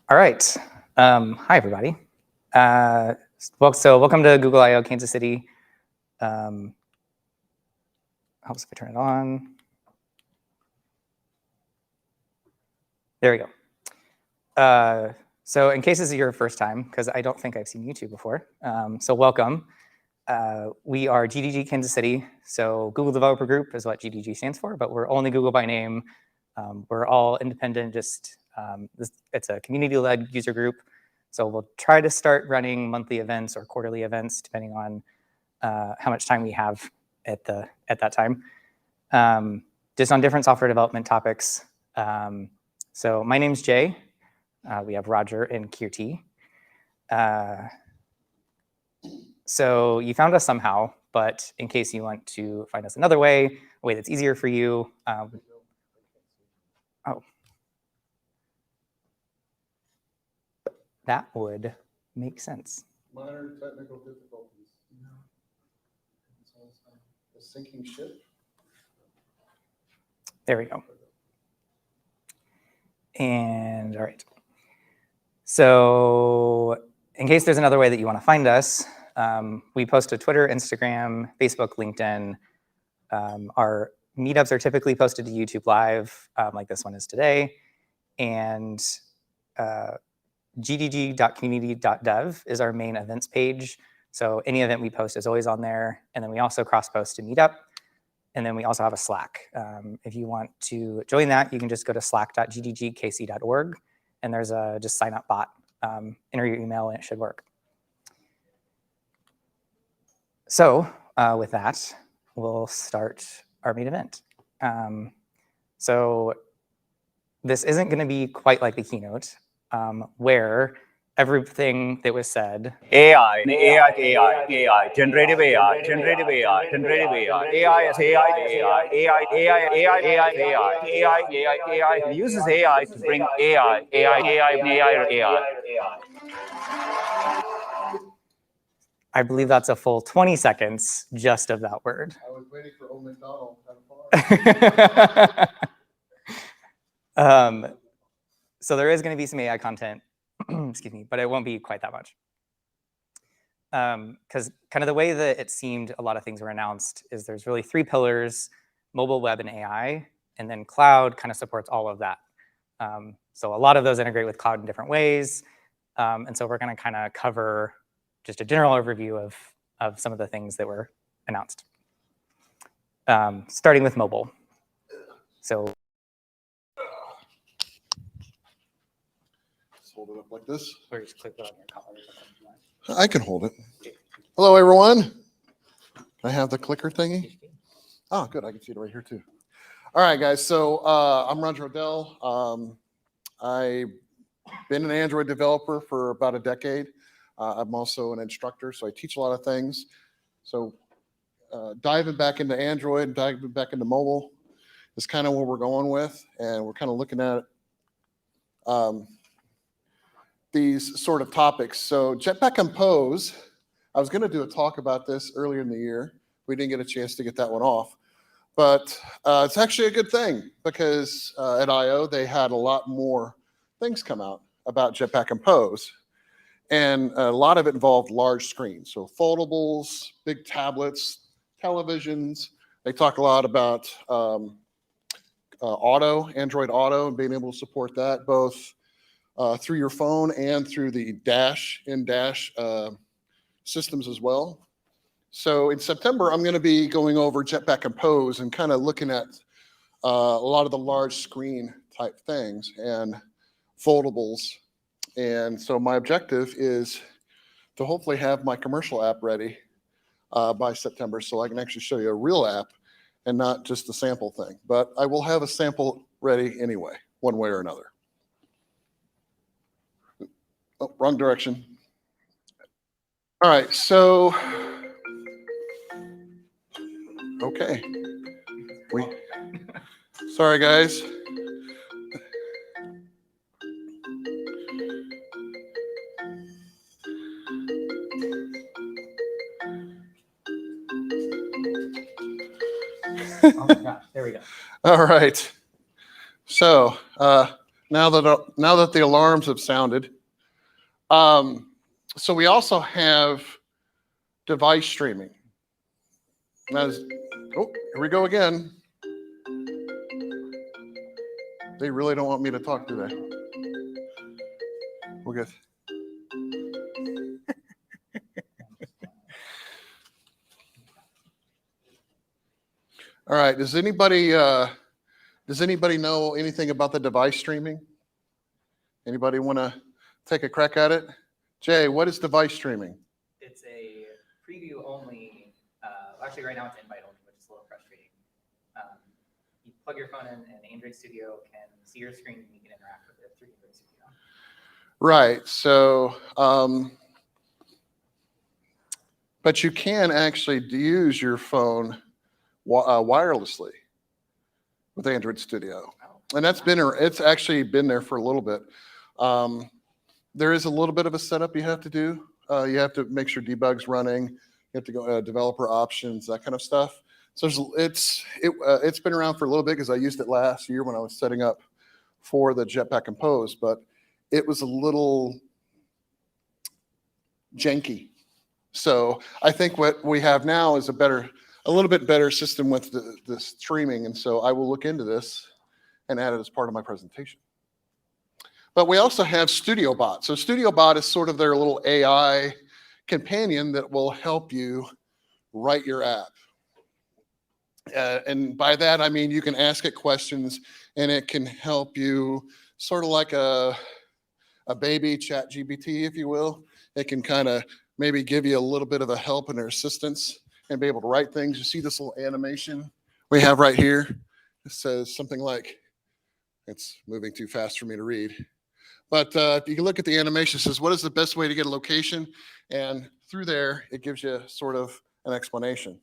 All right. Hi, everybody. Welcome to Google I/O Kansas City. Helps if I turn it on. There we go. So in case this is your first time, because I don't think I've seen YouTube before, so welcome. We are GDG Kansas City. So Google Developer Group is what GDG stands for, but we're only Google by name. We're all independent, it's a community-led user group. So we'll try to start running monthly events or quarterly events, depending on how much time we have at that time, just on different software development topics. So my name's Jay. We have Roger and Kirti. So you found us somehow, but in case you want to find us another way, a way that's easier for you. That would make sense. Minor technical difficulties. The sinking ship. There we go. And all right. So in case there's another way that you want to find us, we post to Twitter, Instagram, Facebook, LinkedIn. Our meetups are typically posted to YouTube Live, like this one is today. And gdg.community.dev is our main events page. So any event we post is always on there. And then we also cross-post to Meetup. And then we also have a Slack. If you want to join that, you can just go to slack.gdgkc.org. And there's a just sign up bot. Enter your email and it should work. So with that, we'll start our main event. So this isn't going to be quite like the keynote, where everything that was said, AI, generative AI, AI uses AI to bring AI. I believe that's a full 20 seconds just of that word. I was waiting for Old McDonald. Kind of So there is going to be some AI content, excuse me, but it won't be quite that much. Because kind of the way that it seemed a lot of things were announced is there's really three pillars: mobile, web, and AI, and then cloud kind of supports all of that. So a lot of those integrate with cloud in different ways. And so we're going to kind of cover just a general overview of some of the things that were announced. Starting with mobile. So hold it up like this. or just click it on your collar. I can hold it. Hello, everyone. I have the clicker thingy. Oh, good. I can see it right here, too. All right, guys. So I'm Roger Odell. I've been an Android developer for about a decade. I'm also an instructor, so I teach a lot of things. So diving back into Android, diving back into mobile is kind of what we're going with. And we're kind of looking at these sort of topics. So Jetpack Compose, I was going to do a talk about this earlier in the year. We didn't get a chance to get that one off. But it's actually a good thing because at I/O they had a lot more things come out about Jetpack Compose. And a lot of it involved large screens. So foldables, big tablets, televisions. They talk a lot about Android Auto, and being able to support that both through your phone and through the in-dash systems as well. So in September, I'm going to be going over Jetpack Compose and kind of looking at a lot of the large screen type things and foldables. And so my objective is to hopefully have my commercial app ready by September so I can actually show you a real app and not just a sample thing. But I will have a sample ready anyway, one way or another. Oh, wrong direction. All right, so, okay. Sorry, guys. Oh my gosh, there we go. All right. So now that the alarms have sounded. So we also have device streaming. Now, oh, here we go again. They really don't want me to talk, do they? We're good. All right. Does anybody know anything about the device streaming? Anybody want to take a crack at it? Jay, what is device streaming? It's a preview only. Actually, right now it's invite only, which is a little frustrating. You plug your phone in, and Android Studio can see your screen, and you can interact with it through Android Studio. Right. So, but you can actually use your phone wirelessly with Android Studio, and it's actually been there for a little bit. There is a little bit of a setup you have to do. You have to make sure debug's running. You have to go developer options, that kind of stuff. So it's been around for a little bit because I used it last year when I was setting up for the Jetpack Compose, but it was a little janky. So I think what we have now is a little bit better system with the streaming, and so I will look into this and add it as part of my presentation. But we also have StudioBot. So StudioBot is sort of their little AI companion that will help you write your app. And by that, I mean you can ask it questions, and it can help you sort of like a baby ChatGPT, if you will. It can kind of maybe give you a little bit of a help and assistance and be able to write things. You see this little animation we have right here? It says something like, it's moving too fast for me to read. But you can look at the animation. It says, what is the best way to get a location? And through there, it gives you sort of an explanation.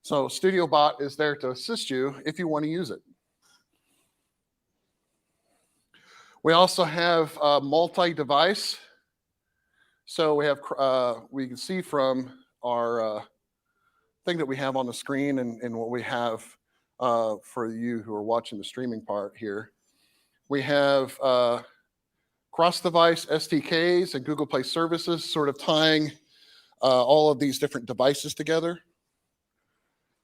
So StudioBot is there to assist you if you want to use it. We also have multi-device. So we have, we can see from our thing that we have on the screen and what we have for you who are watching the streaming part here. We have cross-device SDKs and Google Play services sort of tying all of these different devices together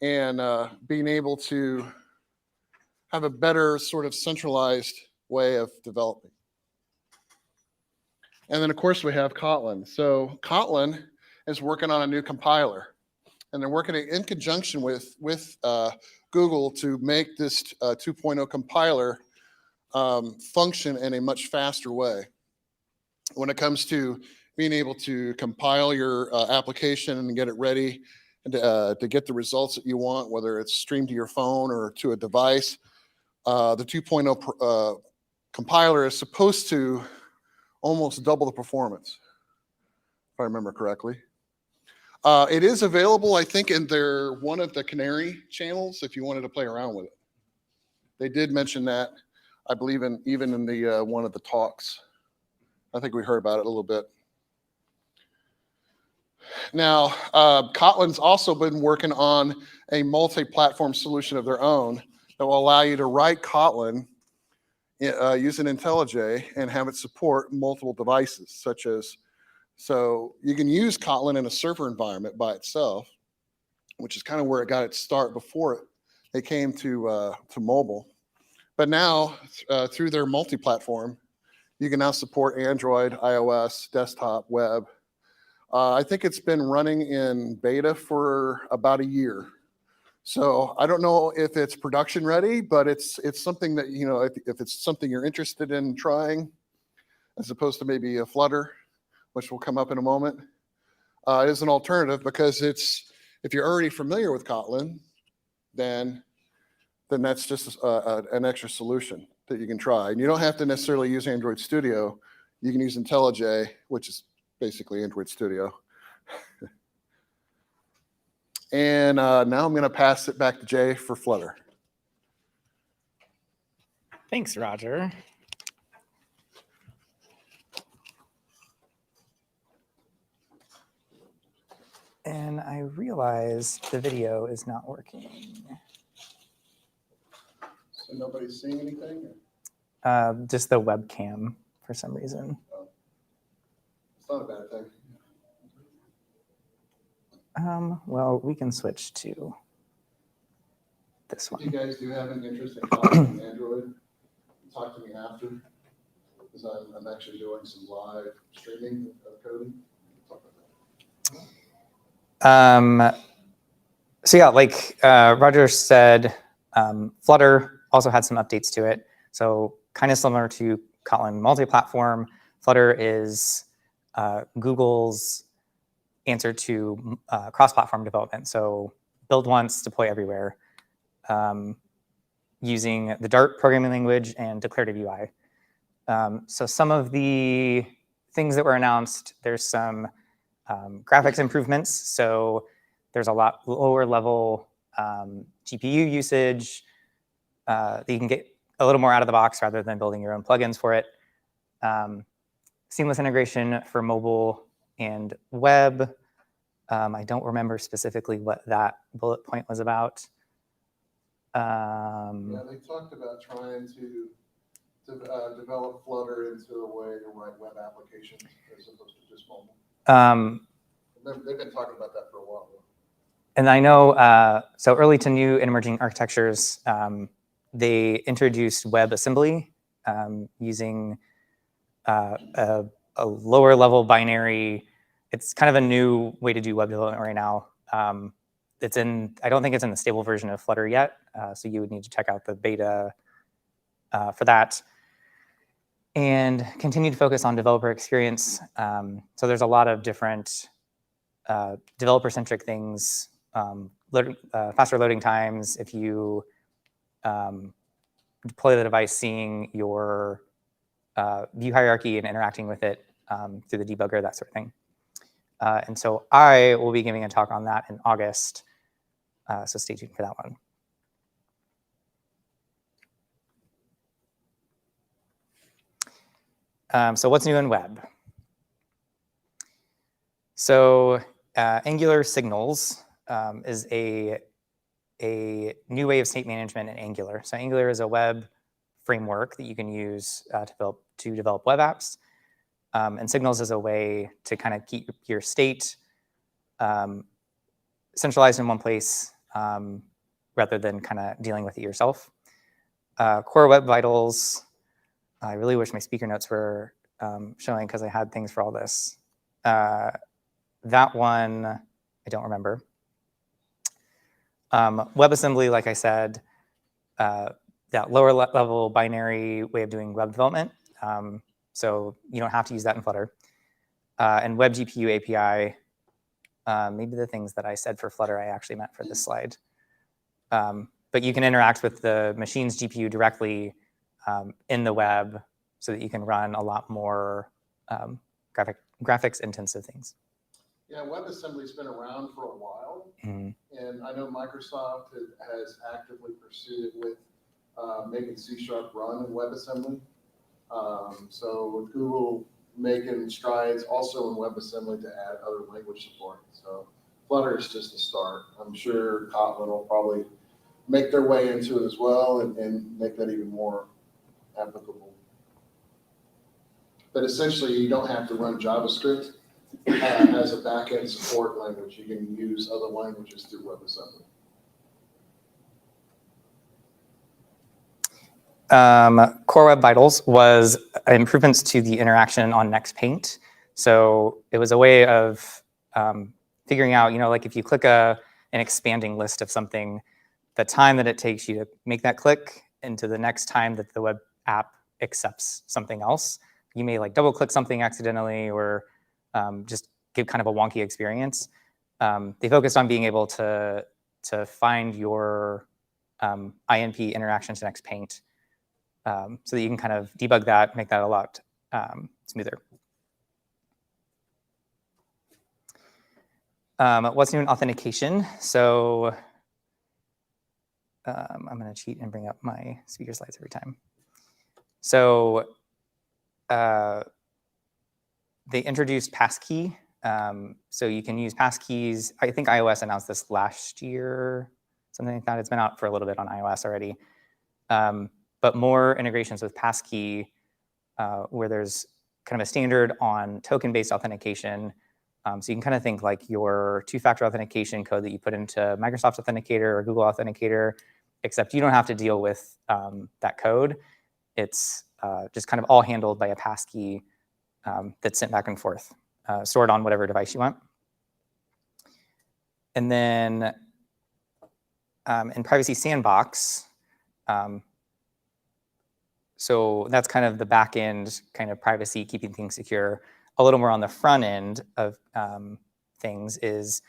and being able to have a better sort of centralized way of developing. And then, of course, we have Kotlin. So Kotlin is working on a new compiler, and they're working in conjunction with Google to make this 2.0 compiler function in a much faster way. When it comes to being able to compile your application and get it ready and to get the results that you want, whether it's streamed to your phone or to a device, the 2.0 compiler is supposed to almost double the performance, if I remember correctly. It is available, I think, in one of the Canary channels if you wanted to play around with it. They did mention that, I believe, even in the one of the talks. I think we heard about it a little bit. Now, Kotlin's also been working on a multi-platform solution of their own that will allow you to write Kotlin using IntelliJ and have it support multiple devices, such as, so you can use Kotlin in a server environment by itself, which is kind of where it got its start before it came to mobile. But now, through their multi-platform, you can now support Android, iOS, desktop, web. I think it's been running in beta for about a year. So I don't know if it's production ready, but it's something that, you know, if it's something you're interested in trying, as opposed to maybe a Flutter, which will come up in a moment, it is an alternative because if you're already familiar with Kotlin, then that's just an extra solution that you can try. And you don't have to necessarily use Android Studio. You can use IntelliJ, which is basically Android Studio. And now I'm going to pass it back to Jay for Flutter. Thanks, Roger. And I realize the video is not working. So nobody's seeing anything? Just the webcam for some reason. It's not a bad thing. Well, we can switch to this If you one. guys do have an interest in coding Android, talk to me after, because I'm actually doing some live streaming of coding. Talk about that. So yeah, like Roger said, Flutter also had some updates to it. So kind of similar to Kotlin multi-platform, Flutter is Google's answer to cross-platform development. So build once, deploy everywhere, using the Dart programming language and declarative UI. So some of the things that were announced, there's some graphics improvements. So there's a lot lower level GPU usage that you can get a little more out of the box rather than building your own plugins for it. Seamless integration for mobile and web. I don't remember specifically what that bullet point was about. Yeah, they talked about trying to develop Flutter into a way to write web applications as opposed to just mobile. They've been talking about that for a while. And I know, so early to new and emerging architectures, they introduced WebAssembly using a lower level binary. It's kind of a new way to do web development right now. I don't think it's in the stable version of Flutter yet, so you would need to check out the beta for that. And continue to focus on developer experience. So there's a lot of different developer-centric things, faster loading times, if you deploy the device, seeing your view hierarchy and interacting with it through the debugger, that sort of thing. And so I will be giving a talk on that in August, so stay tuned for that one. So what's new in web? So Angular Signals is a new way of state management in Angular. So Angular is a web framework that you can use to develop web apps. And Signals is a way to kind of keep your state centralized in one place rather than kind of dealing with it yourself. Core Web Vitals. I really wish my speaker notes were showing because I had things for all this. That one, I don't remember. WebAssembly, like I said, that lower level binary way of doing web development. So you don't have to use that in Flutter. And Web GPU API, maybe the things that I said for Flutter I actually meant for this slide. But you can interact with the machine's GPU directly in the web so that you can run a lot more graphics intensive things. Yeah, WebAssembly's been around for a while, and I know Microsoft has actively pursued it with making C# run in WebAssembly. So with Google making strides also in WebAssembly to add other language support. So Flutter is just a start. I'm sure Kotlin will probably make their way into it as well and make that even more applicable. But essentially, you don't have to run JavaScript as a backend support language. You can use other languages through WebAssembly. Core Web Vitals was improvements to the interaction on Next Paint. So it was a way of figuring out, like if you click an expanding list of something, the time that it takes you to make that click into the next time that the web app accepts something else. You may like double click something accidentally or just give kind of a wonky experience. They focused on being able to find your INP interaction to Next Paint so that you can kind of debug that, make that a lot smoother. What's new in authentication? So I'm going to cheat and bring up my speaker slides every time. So they introduced passkey. So you can use passkeys. I think iOS announced this last year, something like that. It's been out for a little bit on iOS already. but more integrations with passkey, where there's kind of a standard on token-based authentication. So you can kind of think like your two-factor authentication code that you put into Microsoft Authenticator or Google Authenticator, except you don't have to deal with that code. It's just kind of all handled by a passkey that's sent back and forth, stored on whatever device you want. And then in Privacy Sandbox, so that's kind of the back end kind of privacy, keeping things secure. A little more on the front end of things is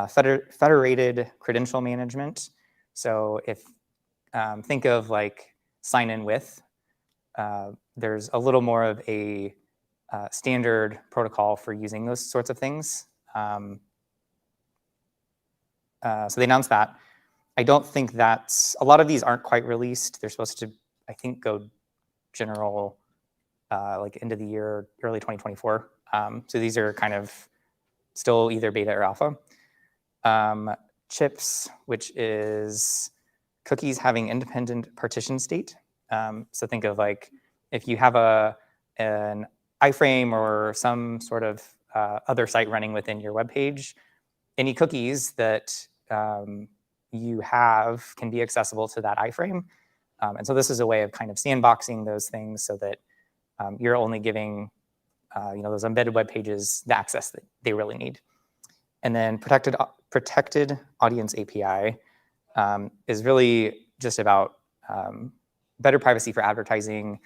federated credential management. So if think of like sign in with, there's a little more of a standard protocol for using those sorts of things. So they announced that. I don't think that's, a lot of these aren't quite released. They're supposed to, I think, go general like end of the year, early 2024. So these are kind of still either beta or alpha. Chips, which is cookies having independent partition state. So think of like if you have an iframe or some sort of other site running within your web page, any cookies that you have can be accessible to that iframe. And so this is a way of kind of sandboxing those things so that you're only giving those embedded web pages the access that they really need. And then protected audience API is really just about better privacy for advertising,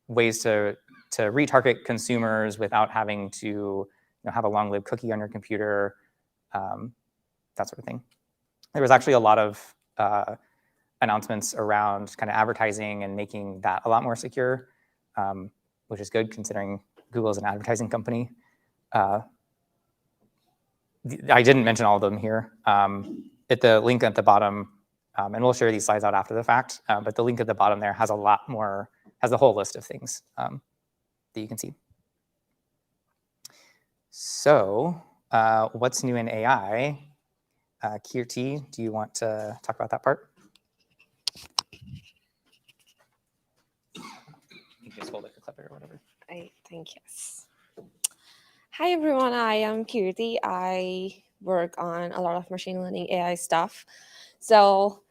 ways to retarget consumers without having to have a long-lived cookie on your computer, that sort of thing. There was actually a lot of announcements around kind of advertising and making that a lot more secure, which is good considering Google is an advertising company. I didn't mention all of them here. At the link at the bottom, and we'll share these slides out after the fact, but the link at the bottom there has a lot more, has a whole list of things that you can see. So what's new in AI? Kirti, do you want to talk about that part? You can just hold it to clip it or whatever. I think yes. Hi everyone, I am Kirti. I work on a lot of machine learning AI stuff. So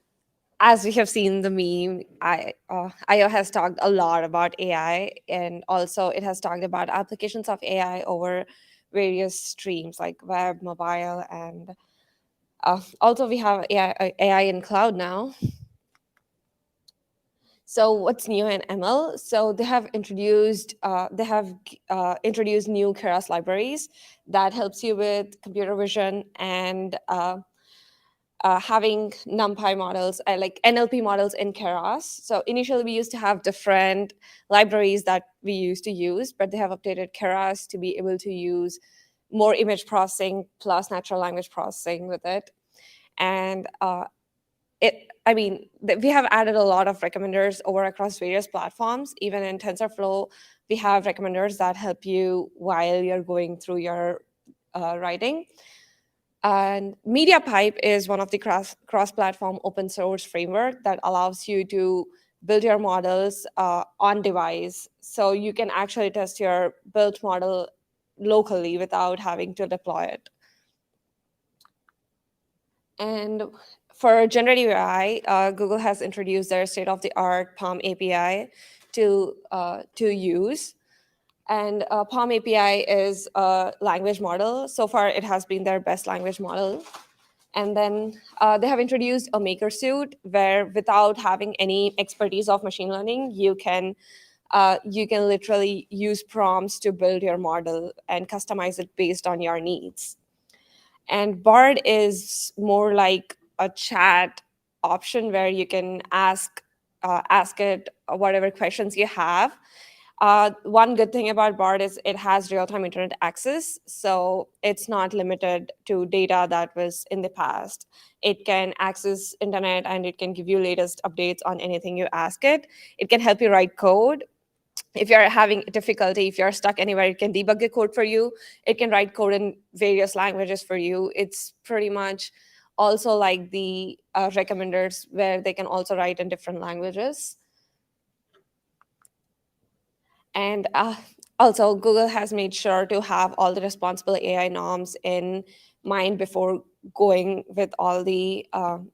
as we have seen the meme, IO has talked a lot about AI, and also it has talked about applications of AI over various streams like web, mobile, and also we have AI in cloud now. So what's new in ML? So they have introduced new Keras libraries that helps you with computer vision and having NumPy models, like NLP models in Keras. So initially we used to have different libraries that we used to use, but they have updated Keras to be able to use more image processing plus natural language processing with it. And we have added a lot of recommenders over across various platforms. Even in TensorFlow, we have recommenders that help you while you're going through your writing. And MediaPipe is one of the cross-platform open source framework that allows you to build your models on device. So you can actually test your built model locally without having to deploy it. And for generative AI, Google has introduced their state-of-the-art PaLM API to use. And PaLM API is a language model. So far, it has been their best language model. And then they have introduced a maker suite where, without having any expertise of machine learning, you can literally use prompts to build your model and customize it based on your needs. And Bard is more like a chat option where you can ask it whatever questions you have. One good thing about Bard is it has real-time internet access, so it's not limited to data that was in the past. It can access internet and it can give you latest updates on anything you ask it. It can help you write code. If you're having difficulty, if you're stuck anywhere, it can debug the code for you. It can write code in various languages for you. It's pretty much also like the recommenders where they can also write in different languages. And also, Google has made sure to have all the responsible AI norms in mind before going with all the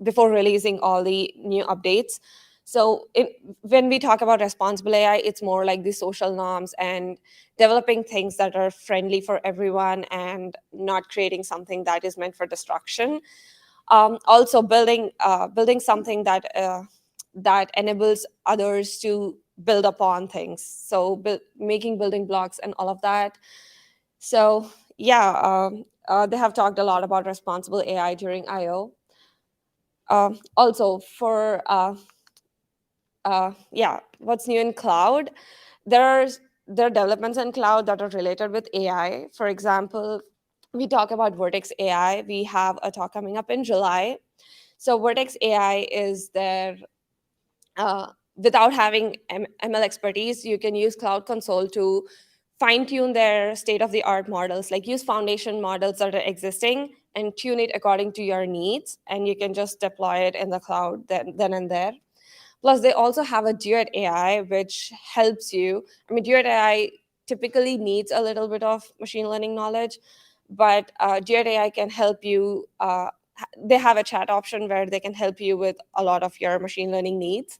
before releasing all the new updates. So when we talk about responsible AI, it's more like the social norms and developing things that are friendly for everyone and not creating something that is meant for destruction. Also, building something that enables others to build upon things. So making building blocks and all of that. So yeah, they have talked a lot about responsible AI during I/O. Also, for yeah, what's new in cloud? There are developments in cloud that are related with AI. For example, we talk about Vertex AI. We have a talk coming up in July. So Vertex AI is their without having ML expertise, you can use Cloud Console to fine tune their state of the art models, like use foundation models that are existing and tune it according to your needs. And you can just deploy it in the cloud then and there. Plus, they also have a Duet AI, which helps you. I mean, Duet AI typically needs a little bit of machine learning knowledge, but Duet AI can help you. They have a chat option where they can help you with a lot of your machine learning needs.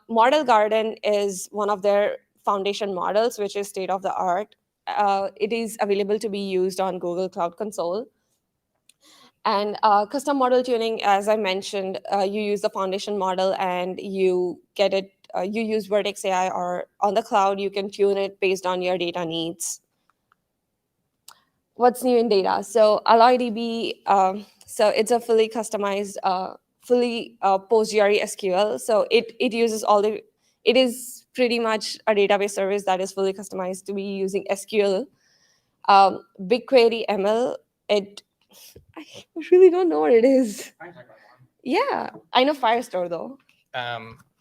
Model Garden is one of their foundation models, which is state of the art. It is available to be used on Google Cloud Console. And custom model tuning, as I mentioned, you use the foundation model and you get it. You use Vertex AI, or on the cloud, you can tune it based on your data needs. What's new in data? So AlloyDB, so it's a fully customized, fully PostgreSQL SQL. So it uses all the, it is pretty much a database service that is fully customized to be using SQL. BigQuery ML, I really don't know what it is. Yeah, I know Firestore though.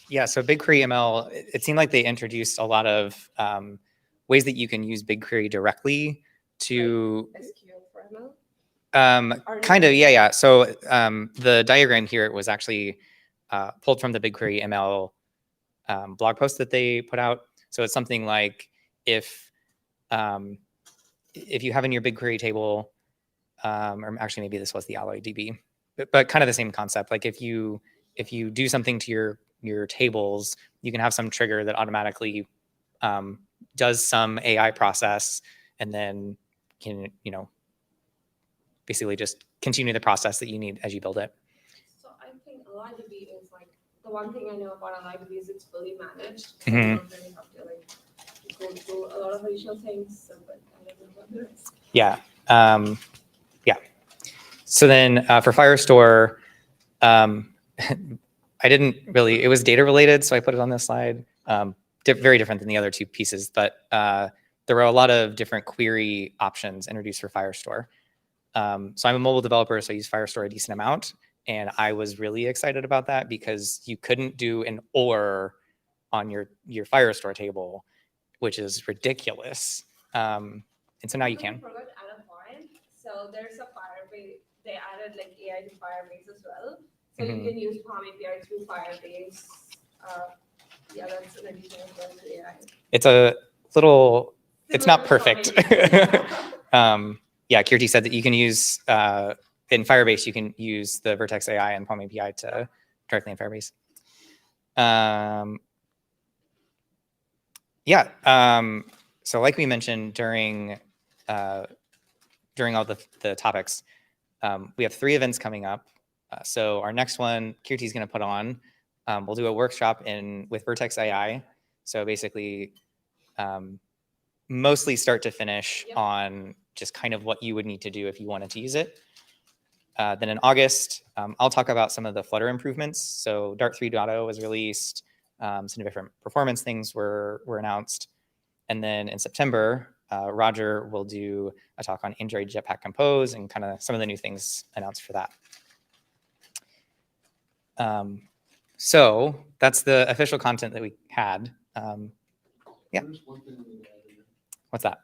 Yeah, so BigQuery ML, it seemed like they introduced a lot of ways that you can use BigQuery directly to Like SQL for ML? kind of, yeah. So the diagram here was actually pulled from the BigQuery ML blog post that they put out. So it's something like if you have in your BigQuery table, or actually maybe this was the AlloyDB, but kind of the same concept. Like if you do something to your tables, you can have some trigger that automatically does some AI process and then can, basically just continue the process that you need as you build it. So I think AlloyDB is like, the one thing I know about AlloyDB is it's fully managed. Mhm. So you don't really have to like go through a lot of additional things. So, but I don't know about the rest. Yeah. Yeah. So then for Firestore, I didn't really, it was data related, so I put it on this slide. Very different than the other two pieces, but there were a lot of different query options introduced for Firestore. So I'm a mobile developer, so I use Firestore a decent amount. And I was really excited about that because you couldn't do an OR on your Firestore table, which is ridiculous. And so now you can. I forgot to add a point. So there's a Firebase, they added like AI to Firebase as well. So you can use Palm API through Firebase. Yeah, that's an addition as well to AI. It's a little, it's not Similar to perfect. Palm Yeah, Kirti said that you can use, in Firebase, you can use the Vertex AI and Palm API to directly in Firebase. Yeah, so like we mentioned during all the topics, we have 3 events coming up. So our next one, Kirti is going to put on. We'll do a workshop with Vertex AI. So basically, mostly start to finish on just kind of what you would need to do if you wanted to use it. Then in August, I'll talk about some of the Flutter improvements. So Dart 3.0 was released. Some different performance things were announced. And then in September, Roger will do a talk on Android Jetpack Compose and kind of some of the new things announced for that. So that's the official content that we had. Yeah. What's that?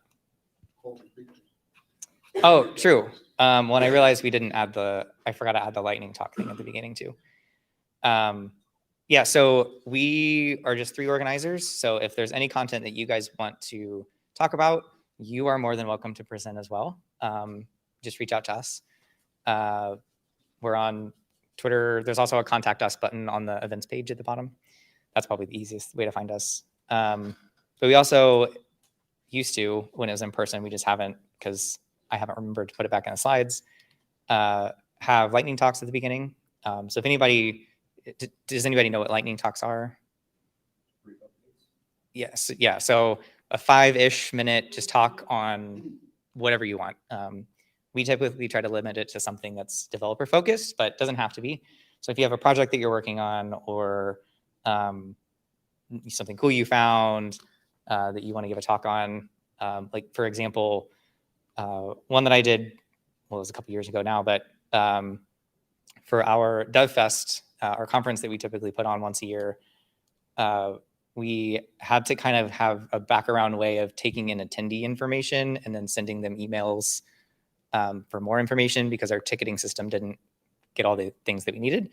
Oh, true. Well, and I realized I forgot to add the lightning talk thing at the beginning too. Yeah, so we are just 3 organizers. So if there's any content that you guys want to talk about, you are more than welcome to present as well. Just reach out to us. We're on Twitter. There's also a contact us button on the events page at the bottom. That's probably the easiest way to find us. But we also used to, when it was in person, we just haven't, because I haven't remembered to put it back in the slides, have lightning talks at the beginning. So if anybody, does anybody know what lightning talks are? Yes, yeah. So a 5-ish minute just talk on whatever you want. We typically try to limit it to something that's developer focused, but doesn't have to be. So if you have a project that you're working on, or something cool you found that you want to give a talk on, like for example, one that I did, well, it was a couple years ago now, but for our DevFest, our conference that we typically put on once a year, we had to kind of have a background way of taking in attendee information and then sending them emails for more information, because our ticketing system didn't get all the things that we needed.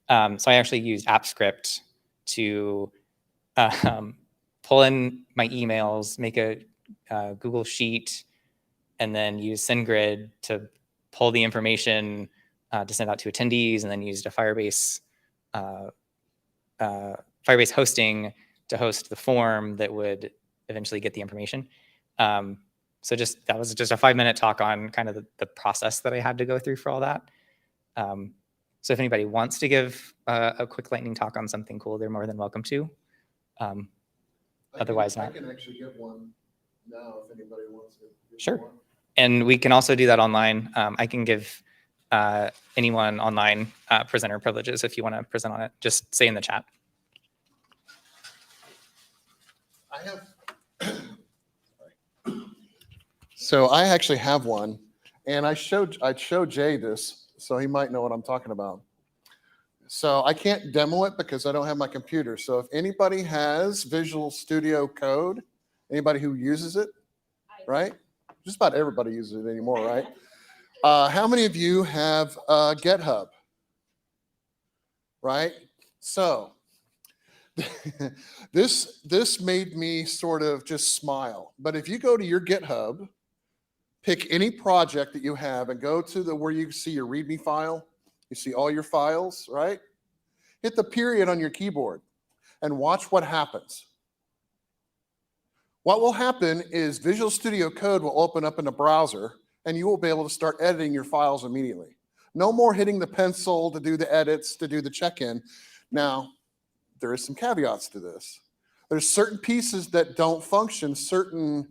So I actually used AppScript to pull in my emails, make a Google Sheet, and then use SendGrid to pull the information to send out to attendees, and then used a Firebase hosting to host the form that would eventually get the information. So that was just a 5-minute talk on kind of the process that I had to go through for all that. So if anybody wants to give a quick lightning talk on something cool, they're more than welcome to. Otherwise not. I can actually give one now if anybody wants to. Sure. One. And we can also do that online. I can give anyone online presenter privileges if you want to present on it. Just say in the chat. I have. So I actually have one, and I showed Jay this, so he might know what I'm talking about. So I can't demo it because I don't have my computer. So if anybody has Visual Studio Code, anybody who uses it, right? Just about everybody uses it anymore, right? How many of you have GitHub? Right? So this made me sort of just smile. But if you go to your GitHub, pick any project that you have and go to where you see your README file, you see all your files, right? Hit the period on your keyboard and watch what happens. What will happen is Visual Studio Code will open up in a browser, and you will be able to start editing your files immediately. No more hitting the pencil to do the edits, to do the check-in. Now, there is some caveats to this. There's certain pieces that don't function, certain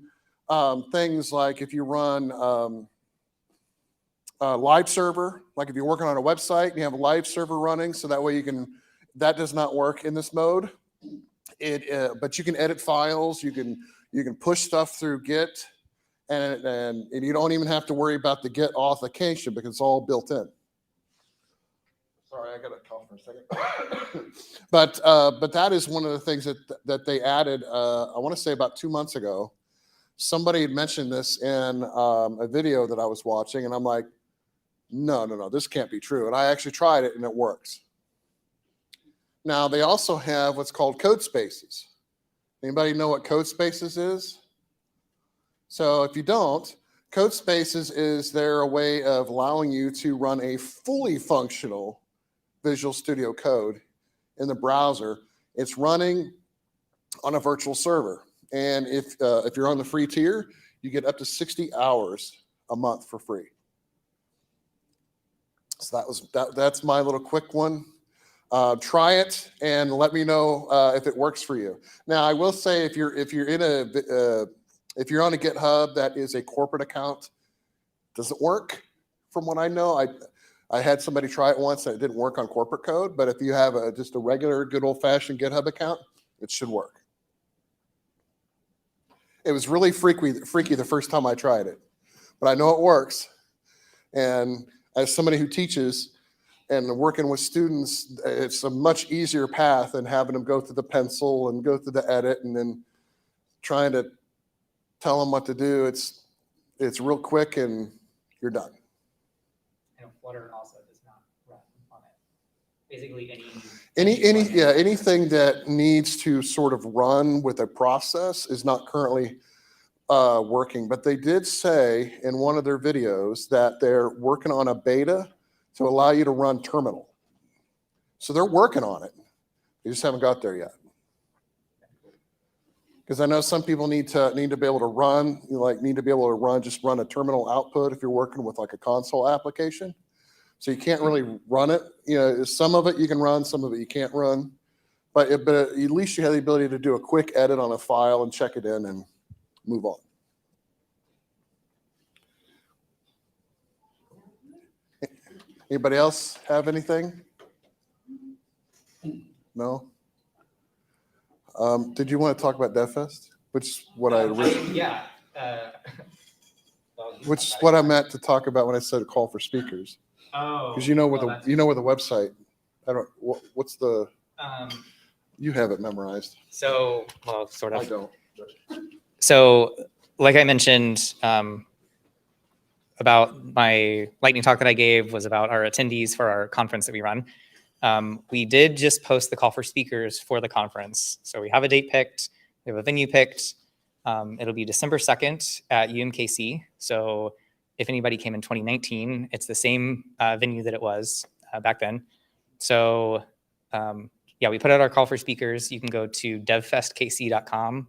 things like if you run live server, like if you're working on a website and you have a live server running, so that way that does not work in this mode. But you can edit files, you can push stuff through Git, and you don't even have to worry about the Git authentication because it's all built in. Sorry, I got to cough for a second. But that is one of the things that they added. I want to say about 2 months ago. Somebody had mentioned this in a video that I was watching, and I'm like, no, this can't be true. And I actually tried it, and it works. Now, they also have what's called code spaces. Anybody know what code spaces is? So if you don't, code spaces is a way of allowing you to run a fully functional Visual Studio Code in the browser. It's running on a virtual server. And if you're on the free tier, you get up to 60 hours a month for free. So that's my little quick one. Try it and let me know if it works for you. Now, I will say if you're on a GitHub that is a corporate account, does it work? From what I know, I had somebody try it once and it didn't work on corporate code. But if you have just a regular, good old-fashioned GitHub account, it should work. It was really freaky the first time I tried it, but I know it works. And as somebody who teaches and working with students, it's a much easier path than having them go through the pencil and go through the edit and then trying to tell them what to do. It's real quick and you're done. I know Flutter also does not run on it. Basically, Anything that needs to sort of run with a process is not currently working, but they did say in one of their videos that they're working on a beta to allow you to run terminal. So they're working on it. They just haven't got there yet. Because I know some people need to be able to run, just run a terminal output if you're working with like a console application. So you can't really run it. Some of it you can run, some of it you can't run. But at least you have the ability to do a quick edit on a file and check it in and move on. Anybody else have anything? No? Did you want to talk about DevFest? Which is what I originally, which is what I meant to talk about when I said call for speakers. Oh. Because you know where the website. What's the? You have it memorized. So, well, sort of. I don't. So, like I mentioned, about my lightning talk that I gave was about our attendees for our conference that we run. We did just post the call for speakers for the conference. So we have a date picked, we have a venue picked. It'll be December 2nd at UMKC. So if anybody came in 2019, it's the same venue that it was back then. So yeah, we put out our call for speakers. You can go to devfestkc.com.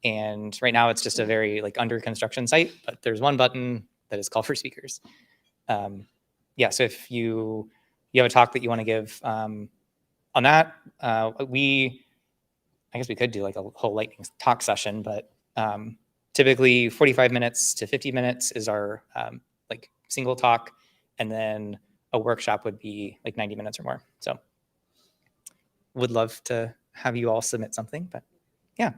And right now it's just a very under construction site, but there's one button that is call for speakers. Yeah, so if you have a talk that you want to give on that, I guess we could do like a whole lightning talk session, but typically 45 minutes to 50 minutes is our single talk, and then a workshop would be like 90 minutes or more. So would love to have you all submit something, but yeah.